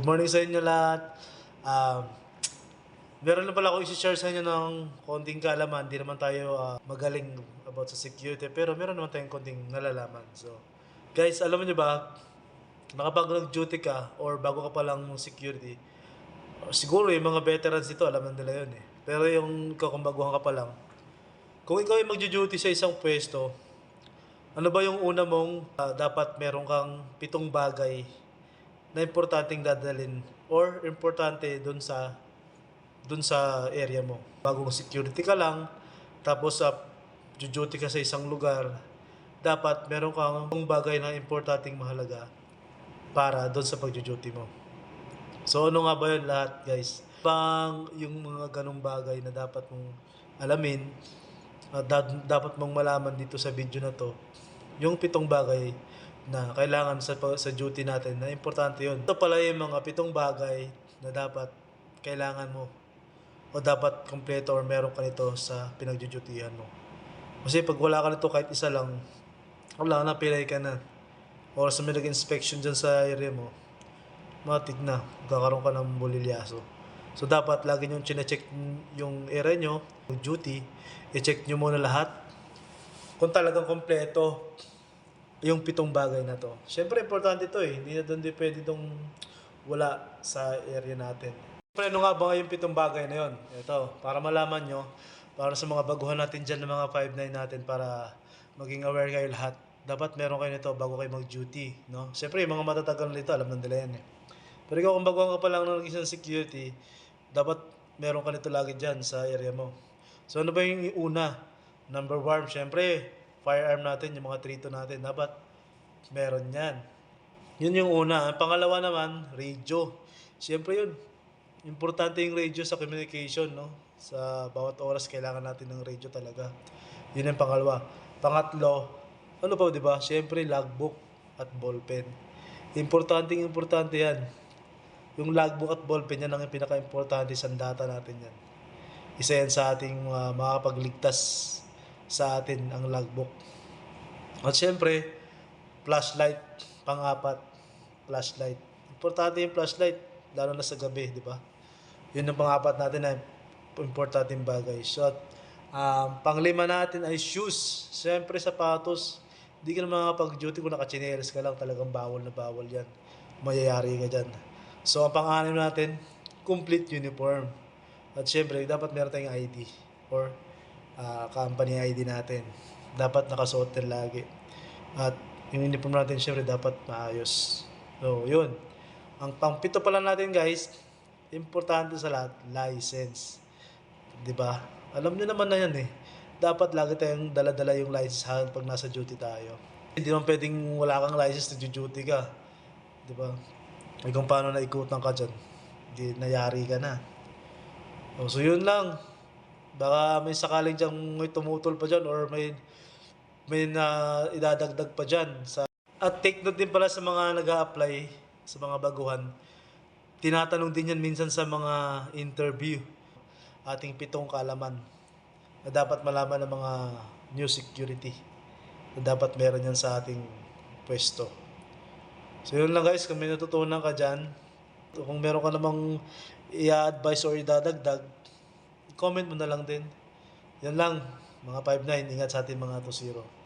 Good morning sa inyo lahat. Um, Meron na pala ako i-share sa inyo ng konting kaalaman. Hindi naman tayo magaling about sa security, pero meron naman tayong konting nalalaman. So, guys, alam niyo ba, nakapag nag-duty ka or bago ka pa lang ng security, siguro yung mga veterans dito, alam na nila yun eh. Pero yung ikaw kung baguhan ka pa lang, kung ikaw ay mag-duty sa isang pwesto, ano ba yung una mong dapat meron kang 7 bagay na importanteng dadalhin or importante dun sa area mo. Bagong security ka lang, tapos duty ka sa isang lugar, dapat meron kang bagay na importanteng mahalaga para dun sa pag-duty mo. So ano nga ba yun lahat, guys? Yung mga ganong bagay na dapat mong alamin at dapat mong malaman dito sa video na to, yung 7 bagay na kailangan sa duty natin na importante yun. Ito pala yung mga 7 bagay na dapat kailangan mo o dapat kompleto or meron ka nito sa pinagdudutihan mo. Kasi pag wala ka nito kahit isa lang, wala na, pilay ka na. Or sa may nag-inspection dyan sa area mo, matik na, magkakaroon ka ng bulilyaso. So dapat lagi nyo chinecheck yung area nyo, yung duty, i-check nyo muna lahat kung talagang kompleto yung 7 bagay na to. Siyempre, importante to eh. Hindi na doon pwede itong wala sa area natin. Siyempre, ano nga ba yung 7 bagay na yun? Ito, para malaman nyo, para sa mga baguhan natin dyan ng mga 5-9 natin para maging aware kayo lahat. Dapat meron kayo nito bago kayo mag-duty. No? Siyempre, yung mga matatagal nito, alam nila yan eh. Pero ikaw kung baguhan ka pa lang ng isang security, dapat meron ka nito lagi dyan sa area mo. So ano ba yung una? Number 1, syempre, firearm natin, yung mga trito natin, dapat meron yan. Yun yung una. Ang pangalawa naman, radio. Siyempre yun, importante yung radio sa communication, no? Sa bawat oras, kailangan natin ng radio talaga. Yun yung pangalawa. Pangatlo, ano pa, di ba? Siyempre, logbook at ballpen. Importante yan. Yung logbook at ballpen, yan ang pinaka-importante sa data natin yan. Isa yan sa ating makakapagligtas sa atin ang logbook. At syempre, flashlight, pang-apat, flashlight. Importante yung flashlight, lalo na sa gabi, di ba? Yun ang pang-apat natin na importanteng bagay. So, pang-5 natin ay shoes. Syempre, sapatos. Hindi ka na makakapag-duty kung nakachinelas ka lang, talagang bawal na bawal yan. Mayayari ka dyan. So, ang pang-6 natin, complete uniform. At syempre, dapat meron tayong ID or company ID natin. Dapat nakasuot din lagi. At yung uniform natin, syempre, dapat maayos. So, yun. Ang pang-7 pala natin, guys, importante sa lahat, license. 'Di ba? Alam niyo naman na yan eh. Dapat lagi tayong dala-dala yung license pag nasa duty tayo. Hindi naman pwedeng wala kang license, nag-duty ka. 'Di ba? Ay kung paano naikutan ka dyan, di nayari ka na. So yun lang. Baka may sakaling dyan may tumutol pa dyan or may na idadagdag pa dyan. At take note din pala sa mga nag-a-apply, sa mga baguhan. Tinatanong din yan minsan sa mga interview. Ating 7 kaalaman na dapat malaman ng mga new security. Na dapat meron yan sa ating pwesto. So yun lang guys, kung may natutunan ka dyan, kung meron ka namang i-advise or idadagdag, comment mo na lang din. Yan lang, mga 5-9, ingat sa ating mga 2-0.